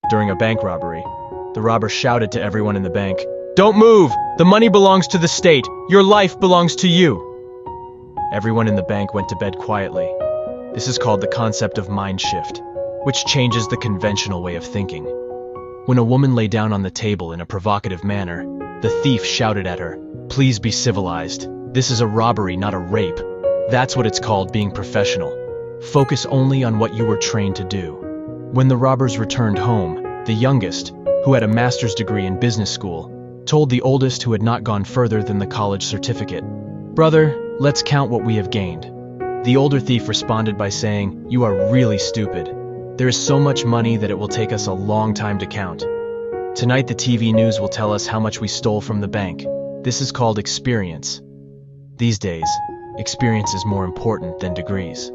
During a bank robbery, the robber shouted to everyone in the bank, "Don't move! The money belongs to the state! Your life belongs to you!" Everyone in the bank went to bed quietly. This is called the concept of mind shift, which changes the conventional way of thinking. When a woman lay down on the table in a provocative manner, the thief shouted at her, "Please be civilized. This is a robbery, not a rape." That's what it's called being professional. Focus only on what you were trained to do. When the robbers returned home, the youngest, who had a master's degree in business school, told the oldest, who had not gone further than the college certificate, "Brother, let's count what we have gained." The older thief responded by saying, "You are really stupid. There is so much money that it will take us a long time to count. Tonight the TV news will tell us how much we stole from the bank." This is called experience. These days, experience is more important than degrees.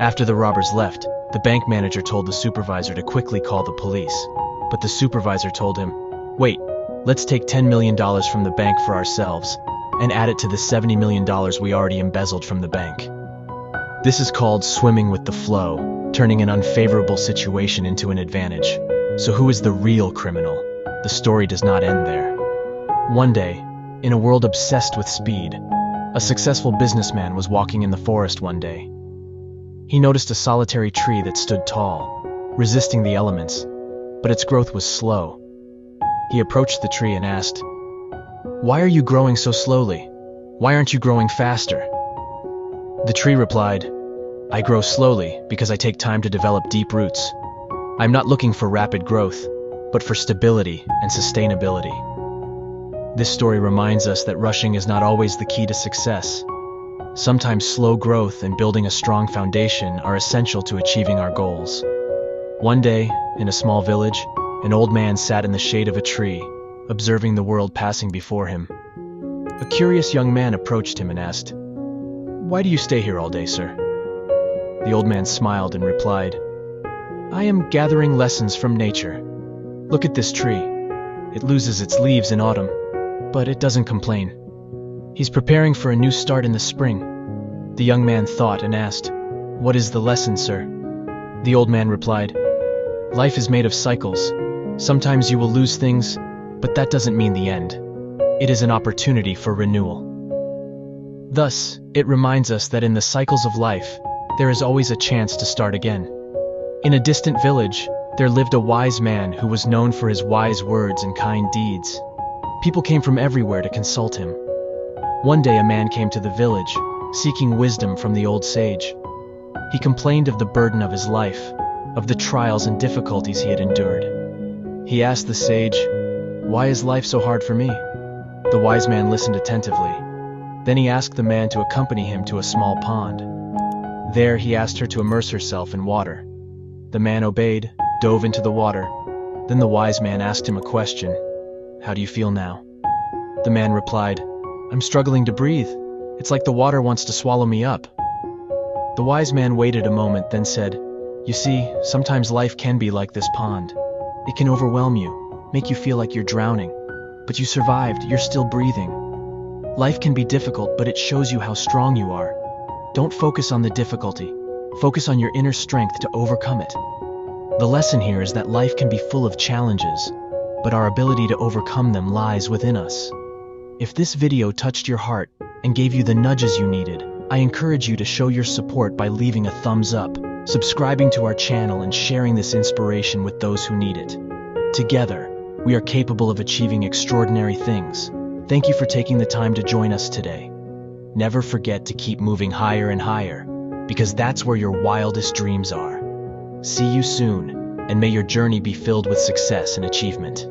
After the robbers left, the bank manager told the supervisor to quickly call the police. But the supervisor told him, "Wait, let's take $10 million from the bank for ourselves and add it to the $70 million we already embezzled from the bank." This is called swimming with the flow, turning an unfavorable situation into an advantage. So who is the real criminal? The story does not end there. One day, in a world obsessed with speed, a successful businessman was walking in the forest one day. He noticed a solitary tree that stood tall, resisting the elements, but its growth was slow. He approached the tree and asked, "Why are you growing so slowly? Why aren't you growing faster?" The tree replied, "I grow slowly because I take time to develop deep roots. I'm not looking for rapid growth, but for stability and sustainability." This story reminds us that rushing is not always the key to success. Sometimes slow growth and building a strong foundation are essential to achieving our goals. One day, in a small village, an old man sat in the shade of a tree, observing the world passing before him. A curious young man approached him and asked, "Why do you stay here all day, sir?" The old man smiled and replied, "I am gathering lessons from nature. Look at this tree. It loses its leaves in autumn, but it doesn't complain. He's preparing for a new start in the spring." The young man thought and asked, "What is the lesson, sir?" The old man replied, "Life is made of cycles. Sometimes you will lose things, but that doesn't mean the end. It is an opportunity for renewal." Thus, it reminds us that in the cycles of life, there is always a chance to start again. In a distant village, there lived a wise man who was known for his wise words and kind deeds. People came from everywhere to consult him. One day a man came to the village, seeking wisdom from the old sage. He complained of the burden of his life, of the trials and difficulties he had endured. He asked the sage, "Why is life so hard for me?" The wise man listened attentively. Then he asked the man to accompany him to a small pond. There he asked her to immerse herself in water. The man obeyed, dove into the water. Then the wise man asked him a question, "How do you feel now?" The man replied, "I'm struggling to breathe. It's like the water wants to swallow me up." The wise man waited a moment, then said, "You see, sometimes life can be like this pond. It can overwhelm you, make you feel like you're drowning. But you survived, you're still breathing. Life can be difficult, but it shows you how strong you are. Don't focus on the difficulty. Focus on your inner strength to overcome it." The lesson here is that life can be full of challenges, but our ability to overcome them lies within us. If this video touched your heart and gave you the nudges you needed, I encourage you to show your support by leaving a thumbs up, subscribing to our channel, and sharing this inspiration with those who need it. Together, we are capable of achieving extraordinary things. Thank you for taking the time to join us today. Never forget to keep moving higher and higher, because that's where your wildest dreams are. See you soon, and may your journey be filled with success and achievement.